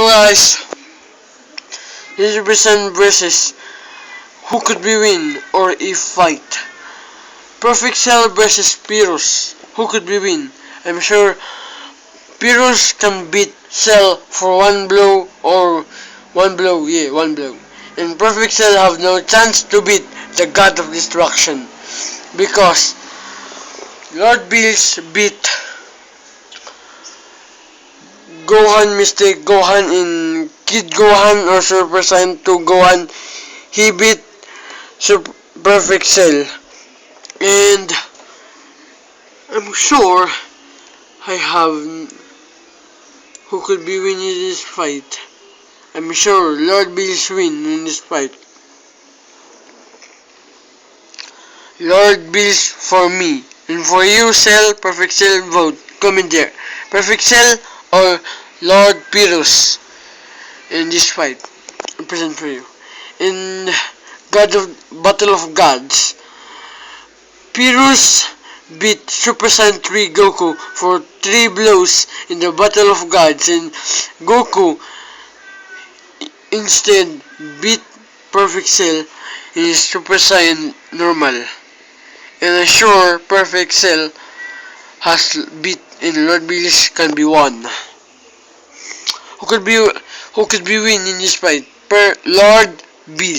guys, this represent versus who could be win or if fight. Perfect Cell versus Pyrrhus. Who could be win? I'm sure Pyrrhus can beat Cell for one blow or one blow. And Perfect Cell have no chance to beat the God of Destruction because Lord Bills beat Gohan Mistake Gohan in Kid Gohan or Super Saiyan 2 Gohan. He beat Perfect Cell. And I'm sure I have who could be winning this fight. I'm sure Lord Bills win in this fight. Lord Bills for me. And for you, Cell, Perfect Cell, vote. Comment there. Perfect Cell or Lord Pyrrhus in this fight. I present for you. In Battle of Gods, Pyrrhus beat Super Saiyan 3 Goku for 3 blows in the Battle of Gods, and Goku instead beat Perfect Cell in his Super Saiyan normal. And I'm sure Perfect Cell has beat and Lord Bills can be won. Who could be win in this fight? Lord Bills.